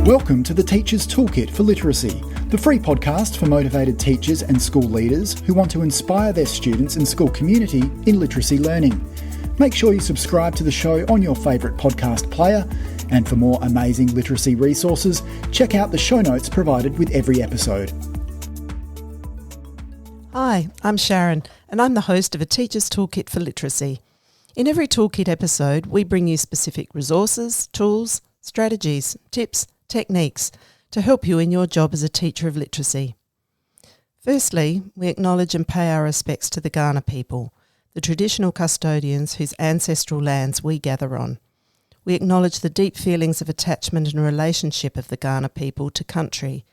Welcome to the Teacher's Toolkit for Literacy, the free podcast for motivated teachers and school leaders who want to inspire their students and school community in literacy learning. Make sure you subscribe to the show on your favourite podcast player, and for more amazing literacy resources, check out the show notes provided with every episode. Hi, I'm Sharon, and I'm the host of a Teacher's Toolkit for Literacy. In every Toolkit episode, we bring you specific resources, tools, strategies, tips, techniques to help you in your job as a teacher of literacy. Firstly, we acknowledge and pay our respects to the Kaurna people, the traditional custodians whose ancestral lands we gather on. We acknowledge the deep feelings of attachment and relationship of the Kaurna people to country,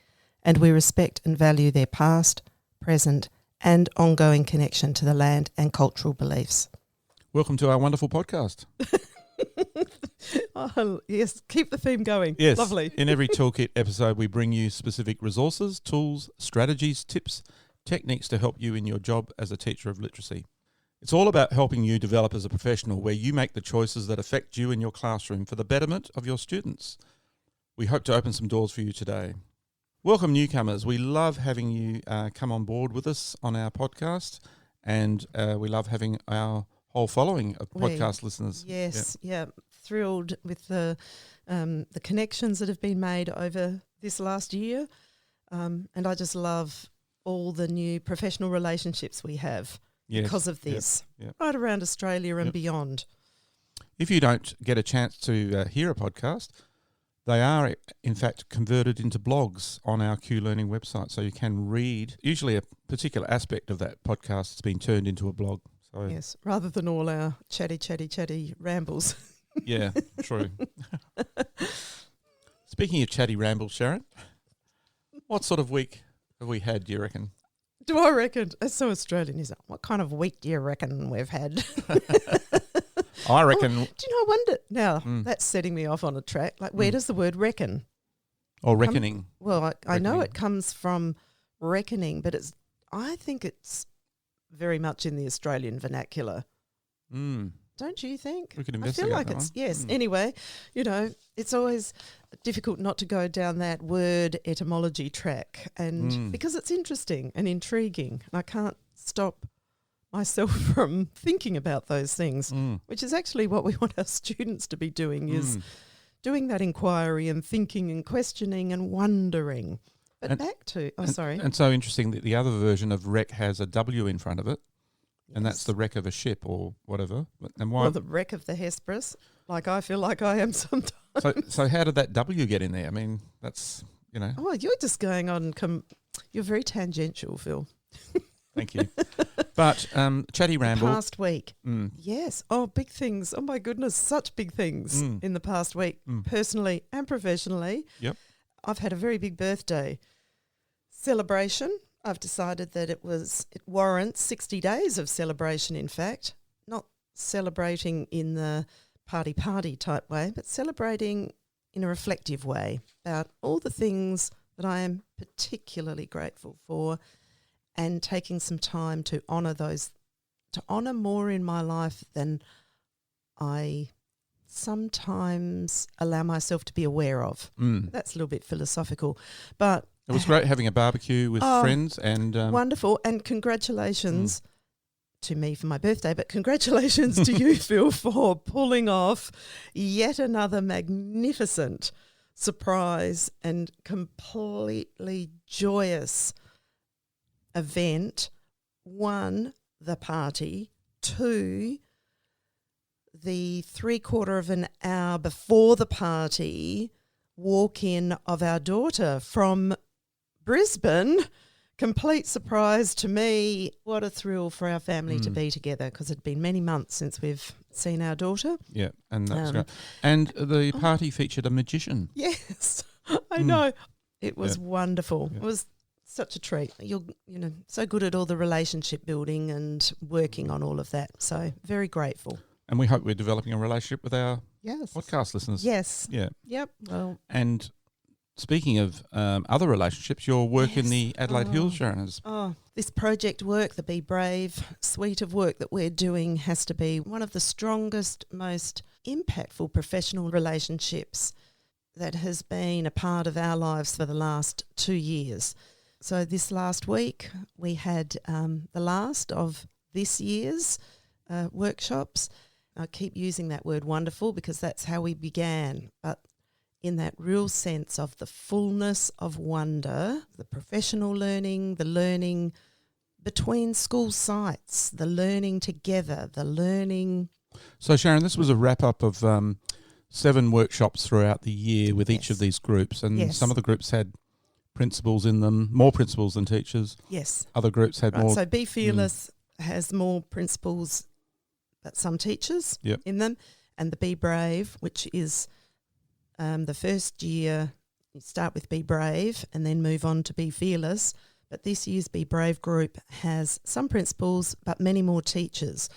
and we respect and value their past, present, and ongoing connection to the land and cultural beliefs. Welcome to our wonderful podcast. Oh, yes, keep the theme going. Yes, lovely. In every Toolkit episode, we bring you specific resources, tools, strategies, tips, techniques to help you in your job as a teacher of literacy. It's all about helping you develop as a professional where you make the choices that affect you in your classroom for the betterment of your students. We hope to open some doors for you today. Welcome newcomers. We love having you come on board with us on our podcast, and we love having our whole following of podcast listeners. Yes, yeah. Thrilled with the connections that have been made over this last year, and I just love all the new professional relationships we have because of this, right around Australia and beyond. If you don't get a chance to hear a podcast, they are, in fact, converted into blogs on our Q Learning website, so you can read. Usually a particular aspect of that podcast has been turned into a blog. So yes, rather than all our chatty rambles. Yeah, true. Speaking of chatty rambles, Sharon, what sort of week have we had, do you reckon? Do I reckon? That's so Australian, isn't it? What kind of week do you reckon we've had? I reckon... Do you know, I wonder... Now, that's setting me off on a track. Like, where does the word reckon? Or reckoning. I know it comes from reckoning, but I think it's very much in the Australian vernacular. Don't you think? We could investigate I feel like it's, yes. Anyway, you know, it's always difficult not to go down that word etymology track, and because it's interesting and intriguing, and I can't stop myself from thinking about those things, which is actually what we want our students to be doing, is doing that inquiry and thinking and questioning and wondering. But back to, sorry. And so interesting that the other version of wreck has a W in front of it, and that's the wreck of a ship or whatever. And why? Or the wreck of the Hesperus, like I feel like I am sometimes. So how did that W get in there? I mean, that's, you know. Oh, you're just going on, you're very tangential, Phil. Thank you. But chatty ramble. Past week. Yes. Oh, big things. Oh, my goodness, such big things in the past week, personally and professionally. Yep. I've had a very big birthday celebration. I've decided that it warrants 60 days of celebration, in fact, not celebrating in the party type way, but celebrating in a reflective way about all the things that I am particularly grateful for, and taking some time to honour those, to honour more in my life than I sometimes allow myself to be aware of. That's a little bit philosophical, but it was great having a barbecue with friends, and wonderful. And congratulations to me for my birthday, but congratulations to you, Phil, for pulling off yet another magnificent surprise and completely joyous event. 1, the party. 2, the 3/4 of an hour before the party, walk-in of our daughter from Brisbane. Complete surprise to me. What a thrill for our family to be together, because it'd been many months since we've seen our daughter. Yeah, and that's great. And the party featured a magician. Yes, I know. It was wonderful. Yeah. It was such a treat. You're so good at all the relationship building and working on all of that. So very grateful. And we hope we're developing a relationship with our Yes. podcast listeners. Yes. Yeah. Yep. Well. And speaking of other relationships, your work in the Adelaide Hills, Sharon, is... This project work, the Be Brave suite of work that we're doing, has to be one of the strongest, most impactful professional relationships that has been a part of our lives for the last 2 years. So this last week we had the last of this year's workshops. I keep using that word wonderful because that's how we began, but in that real sense of the fullness of wonder, the professional learning, the learning between school sites, the learning together, the learning. So Sharon, this was a wrap-up of 7 workshops throughout the year with each of these groups, and some of the groups had principals in them, more principals than teachers. Yes. Other groups had more. So Be Fearless has more principals but some teachers in them, and the Be Brave, which is the first year, you start with Be Brave and then move on to Be Fearless. But this year's Be Brave group has some principals but many more teachers.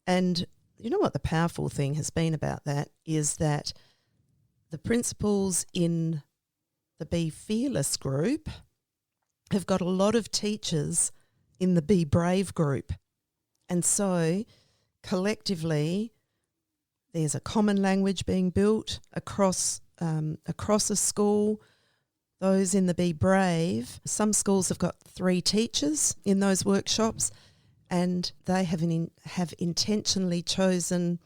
And you know what the powerful thing has been about that is that the principals in the Be Fearless group have got a lot of teachers in the Be Brave group. And so collectively there's a common language being built across a school. Those in the Be Brave, some schools have got 3 teachers in those workshops, and they have intentionally chosen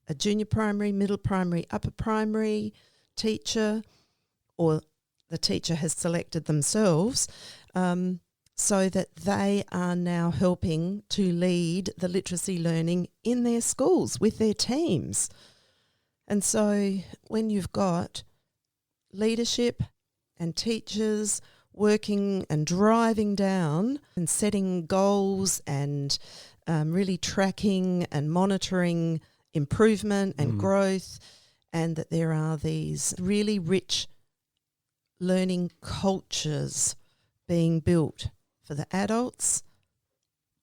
a junior primary, middle primary, upper primary teacher, or the teacher has selected themselves, so that they are now helping to lead the literacy learning in their schools with their teams. And so when you've got leadership and teachers working and driving down and setting goals and really tracking and monitoring improvement and growth, and that there are these really rich learning cultures being built for the adults,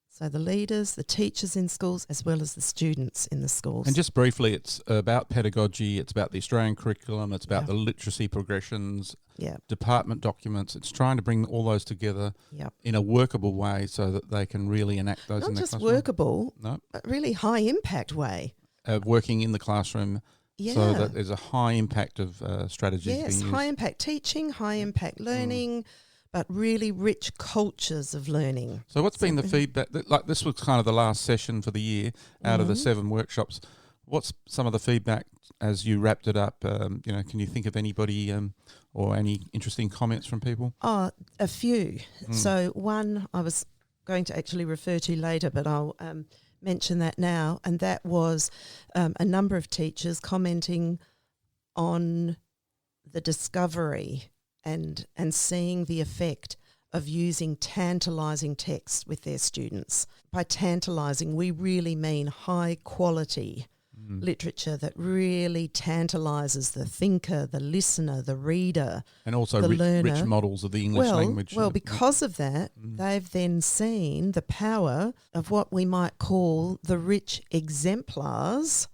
so the leaders, the teachers in schools, as well as the students in the schools. And just briefly, it's about pedagogy, it's about the Australian curriculum, it's about the literacy progressions, department documents. It's trying to bring all those together in a workable way so that they can really enact those in the classroom. Not just workable, but really high impact way. Working in the classroom so that there's a high impact of strategies being used. Yes, high impact teaching, high impact learning, but really rich cultures of learning. So what's been the feedback? Like this was kind of the last session for the year out of the 7 workshops. What's some of the feedback as you wrapped it up? Can you think of anybody or any interesting comments from people? Oh, a few. So one I was going to actually refer to later, but I'll mention that now, and that was a number of teachers commenting on the discovery and seeing the effect of using tantalising text with their students. By tantalising, we really mean high quality literature that really tantalises the thinker, the listener, the reader, and also the learner. Rich models of the English language. Well, because of that, they've then seen the power of what we might call the rich exemplars.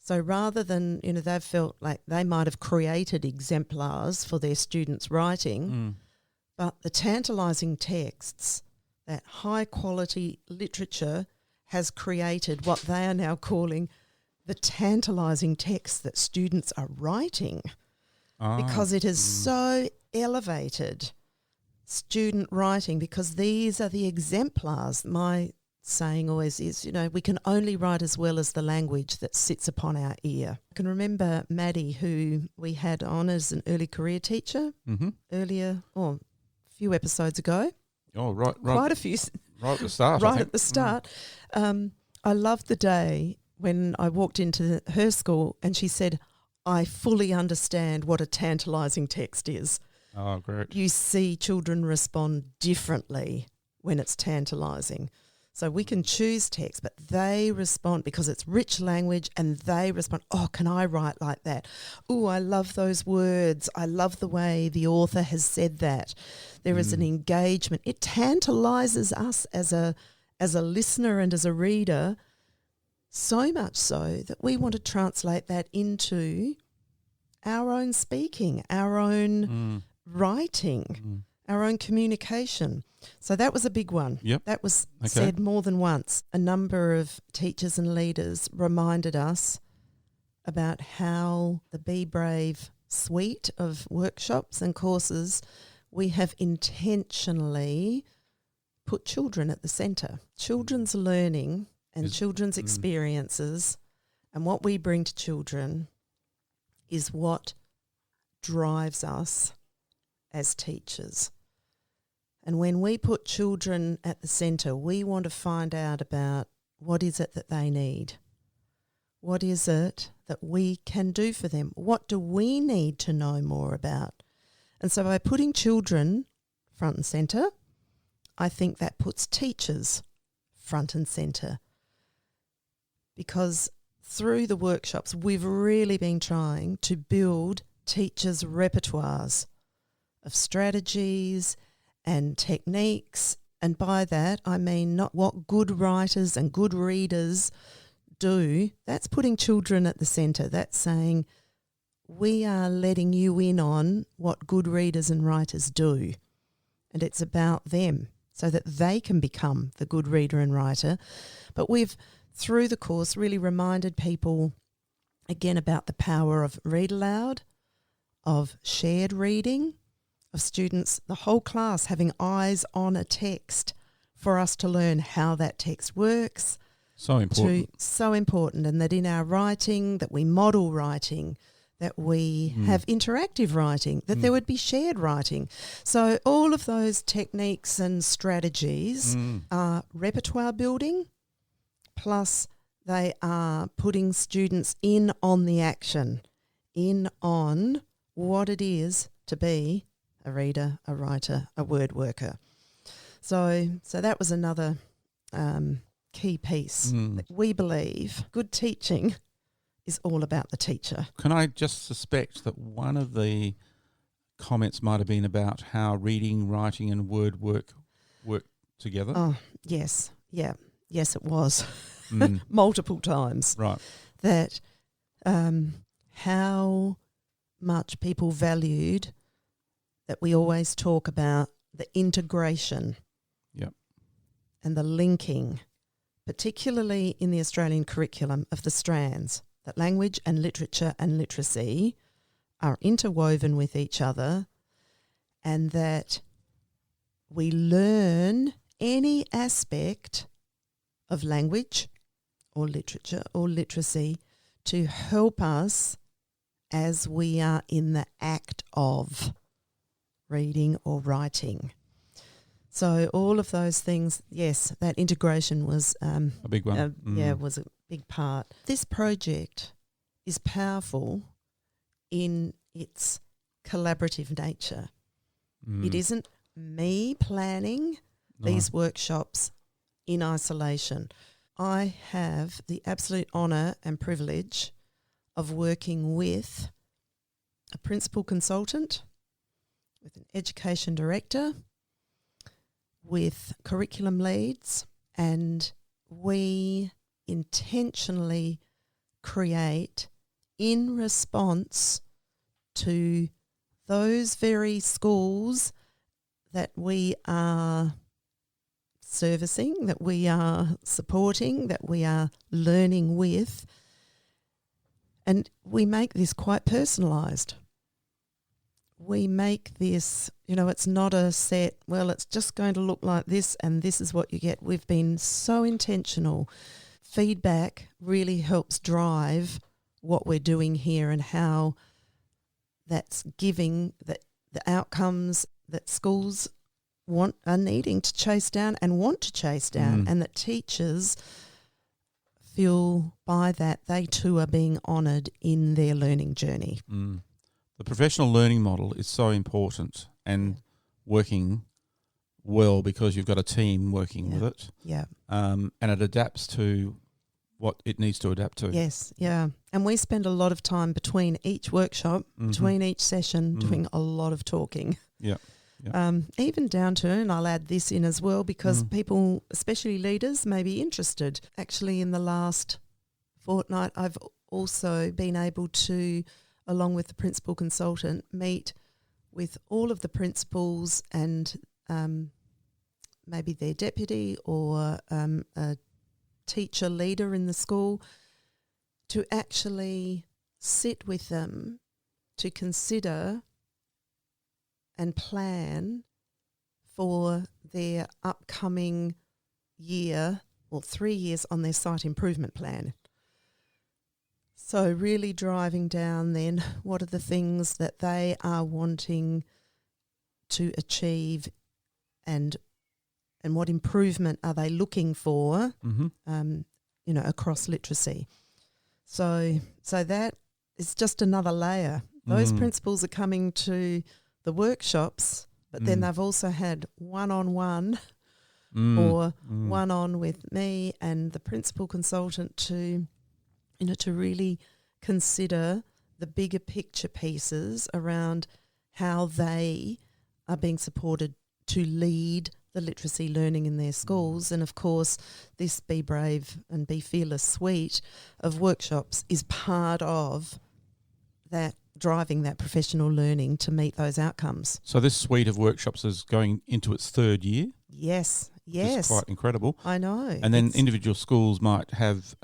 So rather than, they've felt like they might have created exemplars for their students' writing, but the tantalising texts, that high-quality literature has created what they are now calling the tantalising texts that students are writing, because it has so elevated student writing, because these are the exemplars. My saying always is, we can only write as well as the language that sits upon our ear. I can remember Maddie, who we had on as an early career teacher earlier, a few episodes ago. Oh, right. Quite a few. Right at the start, Right at the start. I loved the day when I walked into her school and she said, I fully understand what a tantalising text is. Oh, great. You see children respond differently when it's tantalising. So we can choose text, but they respond because it's rich language, and they respond, oh, can I write like that? Oh, I love those words. I love the way the author has said that. There is an engagement. It tantalises us as a listener and as a reader, so much so that we want to translate that into our own speaking, our own writing, our own communication. So that was a big one. Yep. That was said more than once. A number of teachers and leaders reminded us about how the Be Brave suite of workshops and courses, we have intentionally put children at the centre. Children's learning and children's experiences and what we bring to children is what drives us as teachers. And when we put children at the centre, we want to find out about what is it that they need. What is it that we can do for them? What do we need to know more about? And so by putting children front and centre, I think that puts teachers front and centre. Because through the workshops, we've really been trying to build teachers' repertoires of strategies and techniques. And by that, I mean not what good writers and good readers do. That's putting children at the centre. That's saying we are letting you in on what good readers and writers do. And it's about them so that they can become the good reader and writer. But we've, through the course, really reminded people again about the power of read aloud, of shared reading, of students, the whole class having eyes on a text for us to learn how that text works. So important. So important. And that in our writing, that we model writing, that we have interactive writing, that there would be shared writing. So all of those techniques and strategies are repertoire building, plus they are putting students in on the action, in on what it is to be a reader, a writer, a word worker. So that was another key piece. That we believe good teaching is all about the teacher. Can I just suspect that one of the comments might have been about how reading, writing and word work together? Oh, yes. Yeah. Yes, it was. Multiple times. Right. That how much people valued that we always talk about the integration and the linking, particularly in the Australian curriculum, of the strands, that language and literature and literacy are interwoven with each other, and that we learn any aspect of language or literature or literacy to help us as we are in the act of reading or writing. So all of those things, yes, that integration was a big one. Was a big part. This project is powerful in its collaborative nature. It isn't me planning these workshops in isolation. I have the absolute honour and privilege of working with a principal consultant, with an education director, with curriculum leads, and we intentionally create in response to those very schools that we are servicing, that we are supporting, that we are learning with. And we make this quite personalised. We make this, it's not a set, well, it's just going to look like this and this is what you get. We've been so intentional. Feedback really helps drive what we're doing here and how that's giving the outcomes that schools are needing to chase down and want to chase down, and that teachers feel by that they too are being honoured in their learning journey. The professional learning model is so important and working well because you've got a team working with it. Yeah. And it adapts to what it needs to adapt to. Yes, yeah. And we spend a lot of time between each workshop, between each session, doing a lot of talking. Yeah. Even down to, and I'll add this in as well, because people, especially leaders, may be interested. Actually, in the last fortnight, I've also been able to, along with the principal consultant, meet with all of the principals and maybe their deputy or a teacher leader in the school to actually sit with them to consider and plan for their upcoming year or 3 years on their site improvement plan. So really driving down then what are the things that they are wanting to achieve and what improvement are they looking for, across literacy. So that is just another layer. Those principals are coming to the workshops, but then they've also had one-on-one or one-on with me and the principal consultant to really consider the bigger picture pieces around how they are being supported to lead the literacy learning in their schools. And of course, this Be Brave and Be Fearless suite of workshops is part of that, driving that professional learning to meet those outcomes. So this suite of workshops is going into its third year? Yes. Which is quite incredible. I know. And then individual schools might have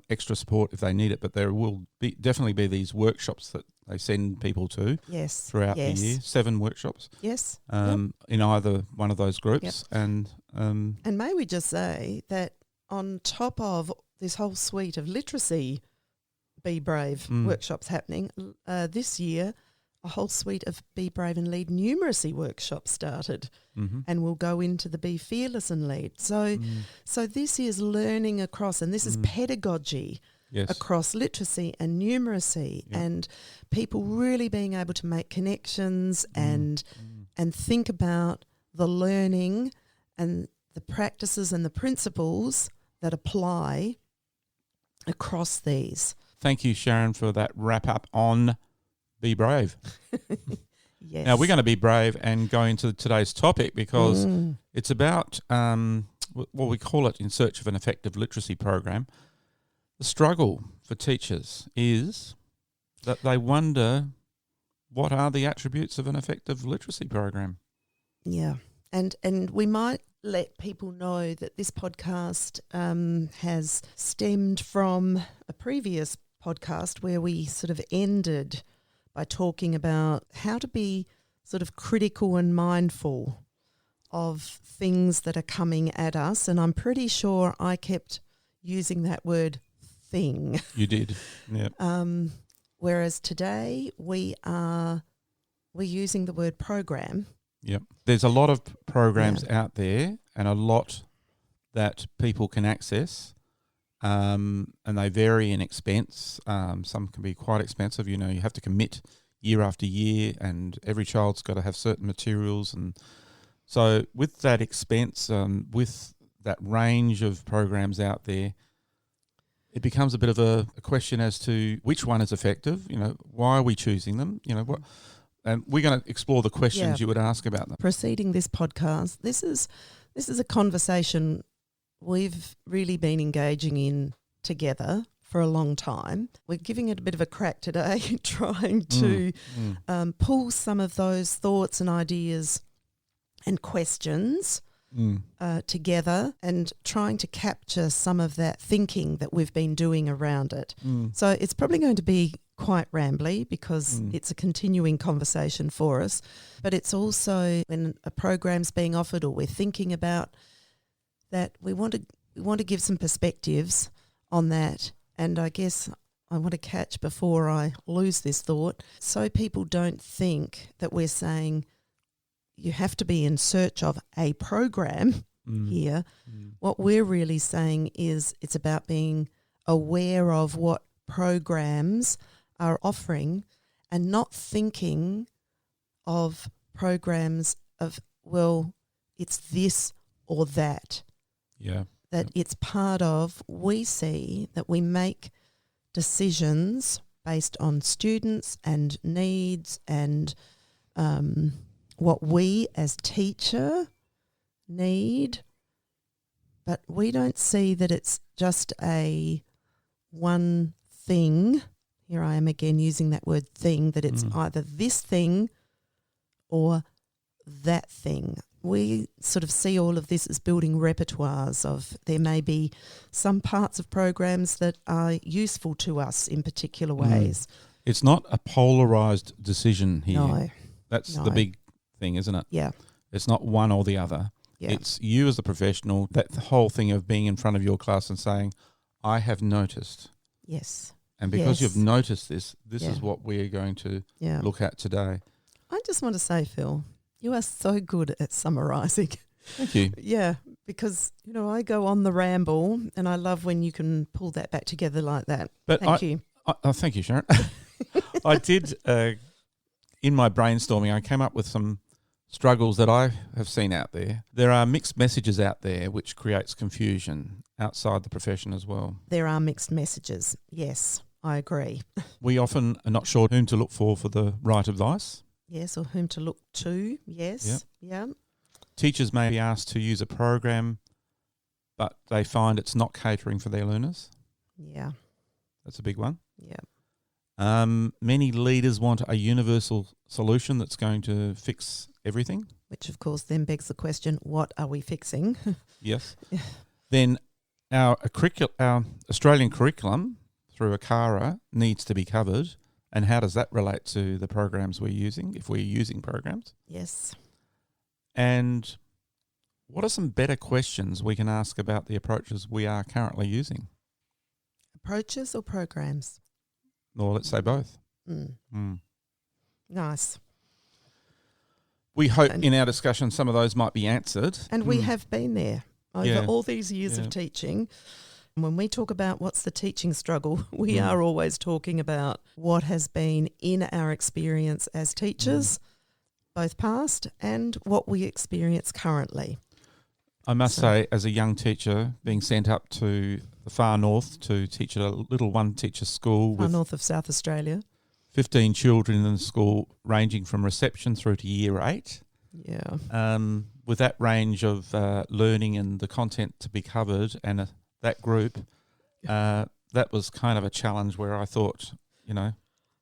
extra support if they need it, but there will definitely be these workshops that they send people to throughout the year, 7 workshops. Yes. In either one of those groups. Yep. And may we just say that on top of this whole suite of literacy Be Brave workshops happening, this year a whole suite of Be Brave and Lead numeracy workshops started, and we'll go into the Be Fearless and Lead. So this is learning across, and this is pedagogy across literacy and numeracy, and people really being able to make connections and think about the learning and the practices and the principles that apply across these. Thank you, Sharon, for that wrap up on Be Brave. Yes. Now, we're going to be brave and go into today's topic because it's about, we call it In Search of an Effective Literacy Program. The struggle for teachers is that they wonder, what are the attributes of an effective literacy program? Yeah. And we might let people know that this podcast has stemmed from a previous podcast where we sort of ended by talking about how to be sort of critical and mindful of things that are coming at us. And I'm pretty sure I kept using that word thing. You did, yeah. Whereas today we're using the word program. Yep. There's a lot of programs out there and a lot that people can access. And they vary in expense. Some can be quite expensive. You have to commit year after year, and every child's got to have certain materials. And so with that expense, with that range of programs out there, it becomes a bit of a question as to which one is effective. Why are we choosing them? What? And we're going to explore the questions you would ask about them. Preceding this podcast, this is a conversation we've really been engaging in together for a long time. We're giving it a bit of a crack today, trying to pull some of those thoughts and ideas and questions together and trying to capture some of that thinking that we've been doing around it. So it's probably going to be quite rambly because it's a continuing conversation for us, but it's also when a program's being offered or we're thinking about that we want to give some perspectives on that. And I guess I want to catch before I lose this thought, so people don't think that we're saying you have to be in search of a program here. What we're really saying is it's about being aware of what programs are offering and not thinking of programs of, well, it's this or that. Yeah. That it's part of, we see that we make decisions based on students and needs and what we as teacher need, but we don't see that it's just a one thing. Here I am again using that word thing, that it's either this thing or that thing. We sort of see all of this as building repertoires of, there may be some parts of programs that are useful to us in particular ways, It's not a polarized decision here. No. That's No. the big thing, isn't it? Yeah. It's not one or the other. Yeah. It's you as a professional, that the whole thing of being in front of your class and saying, I have noticed. Yes. And because Yes. you've noticed this Yeah. is what we're going to Yeah. look at today. I just want to say, Phil, you are so good at summarising. Thank you. Yeah, because, I go on the ramble and I love when you can pull that back together like that. But Thank you. Thank you, Sharon. I did, in my brainstorming, I came up with some struggles that I have seen out there. There are mixed messages out there which creates confusion outside the profession as well. There are mixed messages. Yes, I agree. We often are not sure whom to look for the right advice. Yes, or whom to look to. Yes. Yeah. Teachers may be asked to use a program, but they find it's not catering for their learners. Yeah. That's a big one. Yeah. Many leaders want a universal solution that's going to fix everything. Which, of course, then begs the question, what are we fixing? Yes. Then our Australian curriculum through ACARA needs to be covered. And how does that relate to the programs we're using, if we're using programs? Yes. And what are some better questions we can ask about the approaches we are currently using? Approaches or programs? Or let's say both. Nice. We hope in our discussion some of those might be answered. And we have been there over all these years Yeah. of teaching. When we talk about what's the teaching struggle, we are always talking about what has been in our experience as teachers, both past and what we experience currently. I must say, as a young teacher, being sent up to the far north to teach at a little one-teacher school Far with north of South Australia. 15 children in the school, ranging from reception through to year 8. Yeah. With that range of learning and the content to be covered and that group, that was kind of a challenge where I thought,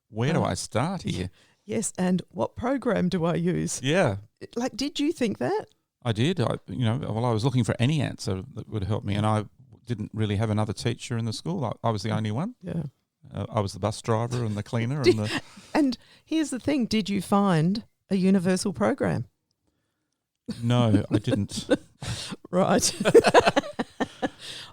where do I start here? Yes, and what program do I use? Yeah, Like, did you think that? I did. I was looking for any answer that would help me, and I didn't really have another teacher in the school. I was the only one. Yeah. I was the bus driver and the cleaner. and And here's the thing, did you find a universal program? No, I didn't. Right.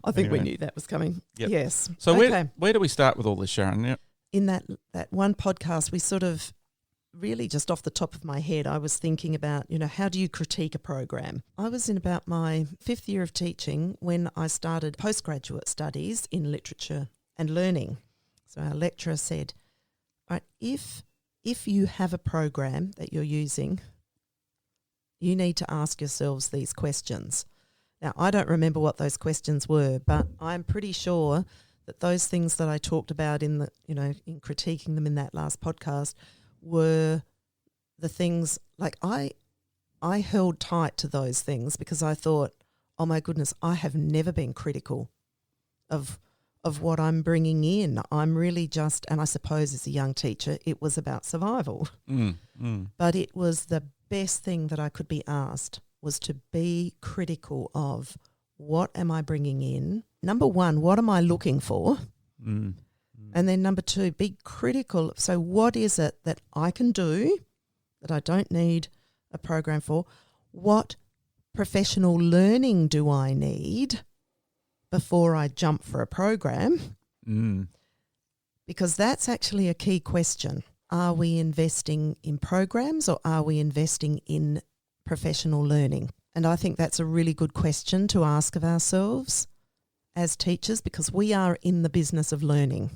I think we Anyway. knew that was coming. Yep. Yes. So okay. where do we start with all this, Sharon? Yeah. In that one podcast, we sort of really just off the top of my head, I was thinking about, how do you critique a program? I was in about my 5th year of teaching when I started postgraduate studies in literature and learning. So our lecturer said, right, if you have a program that you're using, you need to ask yourselves these questions. Now, I don't remember what those questions were, but I'm pretty sure that those things that I talked about in in critiquing them in that last podcast were the things, like I held tight to those things because I thought, oh my goodness, I have never been critical of what I'm bringing in. I'm really just, and I suppose as a young teacher, it was about survival. But it was the best thing that I could be asked was to be critical of what am I bringing in? Number one, what am I looking for? And then number two, be critical. So what is it that I can do that I don't need a program for? What professional learning do I need before I jump for a program? Because that's actually a key question. Are we investing in programs or are we investing in professional learning? And I think that's a really good question to ask of ourselves as teachers because we are in the business of learning.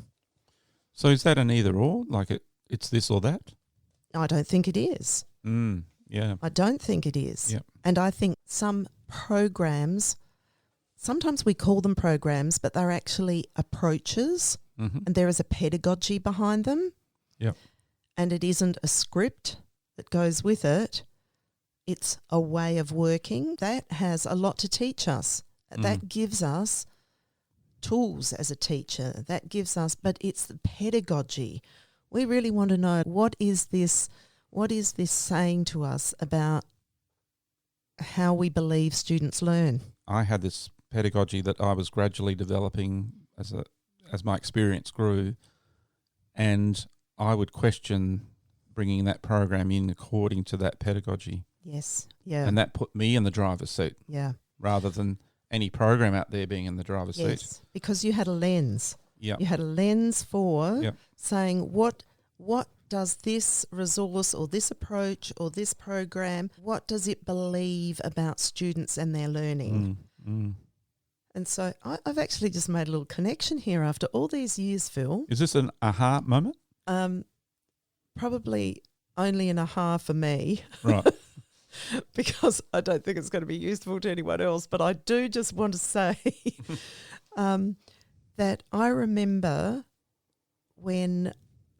So is that an either or? Like it's this or that? I don't think it is. Yeah. I don't think it is. Yep. And I think some programs, sometimes we call them programs, but they're actually approaches and there is a pedagogy behind them. Yep. And it isn't a script that goes with it. It's a way of working that has a lot to teach us. That gives us tools as a teacher. That gives us, but it's the pedagogy. We really want to know what is this saying to us about how we believe students learn. I had this pedagogy that I was gradually developing as my experience grew, and I would question bringing that program in according to that pedagogy. Yes. Yeah. And that put me in the driver's seat Yeah. rather than any program out there being in the driver's seat. Yes. Because you had a lens. Yeah. You had a lens for Yep. saying what does this resource or this approach or this program, what does it believe about students and their learning? And so I've actually just made a little connection here after all these years, Phil. Is this an aha moment? Probably only an aha for me. Right. Because I don't think it's going to be useful to anyone else. But I do just want to say that I remember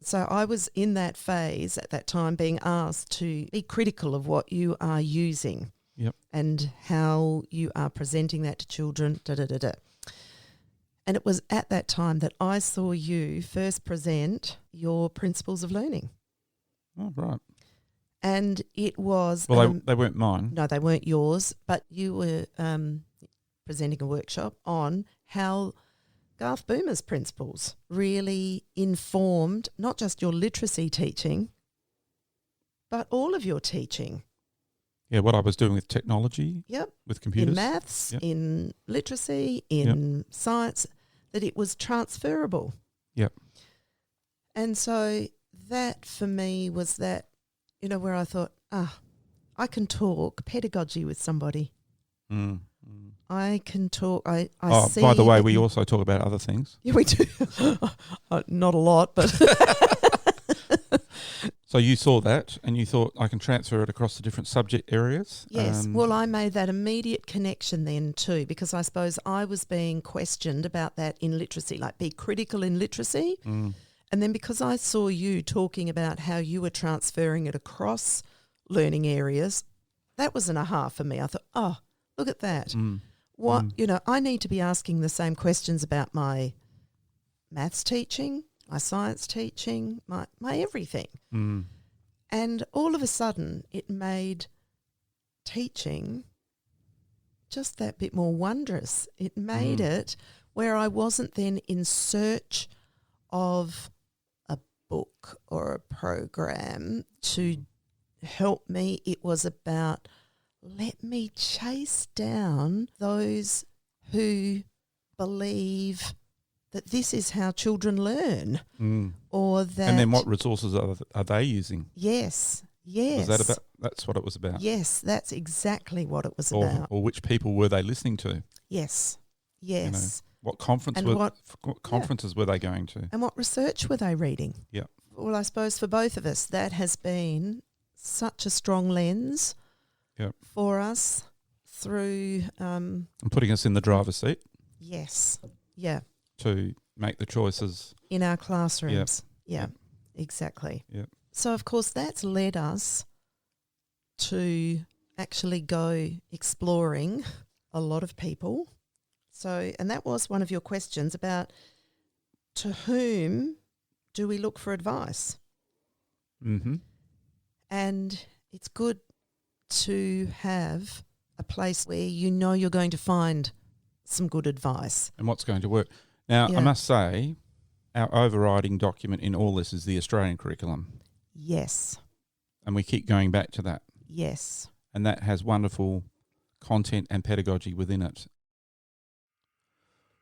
so I was in that phase at that time being asked to be critical of what you are using. Yep. And how you are presenting that to children, And it was at that time that I saw you first present your principles of learning. Oh, right. And it was... Well, they weren't mine. No, they weren't yours, but you were presenting a workshop on how Garth Boomer's principles really informed not just your literacy teaching, but all of your teaching. Yeah, what I was doing with technology, Yep. with computers. In maths, Yep. in literacy, in science, that it was transferable. Yep. And so that for me was that, where I thought, I can talk pedagogy with somebody. I can talk. I see. By the way, we also talk about other things. Yeah, we do. Not a lot, but... So you saw that and you thought, I can transfer it across the different subject areas? Yes. Well, I made that immediate connection then too, because I suppose I was being questioned about that in literacy, like be critical in literacy. And then because I saw you talking about how you were transferring it across learning areas, that was an aha for me. I thought, look at that. I need to be asking the same questions about my maths teaching, my science teaching, my everything. And all of a sudden it made teaching just that bit more wondrous. It made it where I wasn't then in search of a book or a program to help me. It was about, let me chase down those who believe that this is how children learn, or that. And then what resources are they using? Yes. Was that about? That's what it was about. Yes, that's exactly what it was about. Or which people were they listening to? Yes. What conference And what conferences were they going to? And what research were they reading? Yeah. Well, I suppose for both of us, that has been such a strong lens for us through... and putting us in the driver's seat. Yes. Yeah. To make the choices. In our classrooms. Yeah, exactly. Yeah. So, of course, that's led us to actually go exploring a lot of people. So, and that was one of your questions about to whom do we look for advice? And it's good to have a place where you're going to find some good advice. And what's going to work. Now, I must say, our overriding document in all this is the Australian curriculum. Yes. And we keep going back to that. Yes. And that has wonderful content and pedagogy within it.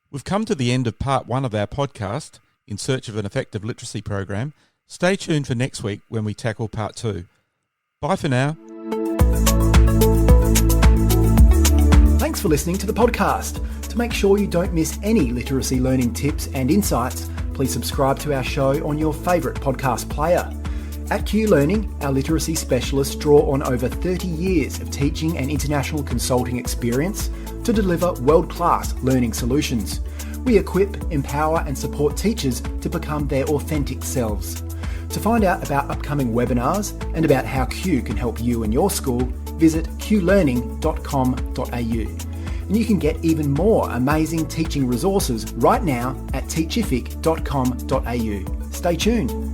We've come to the end of part 1 of our podcast, In Search of an Effective Literacy Program. Stay tuned for next week when we tackle part 2. Bye for now. Thanks for listening to the podcast. To make sure you don't miss any literacy learning tips and insights, please subscribe to our show on your favourite podcast player. At Q Learning, our literacy specialists draw on over 30 years of teaching and international consulting experience to deliver world-class learning solutions. We equip, empower and support teachers to become their authentic selves. To find out about upcoming webinars and about how Q can help you and your school, visit qlearning.com.au. And you can get even more amazing teaching resources right now at teachific.com.au. Stay tuned.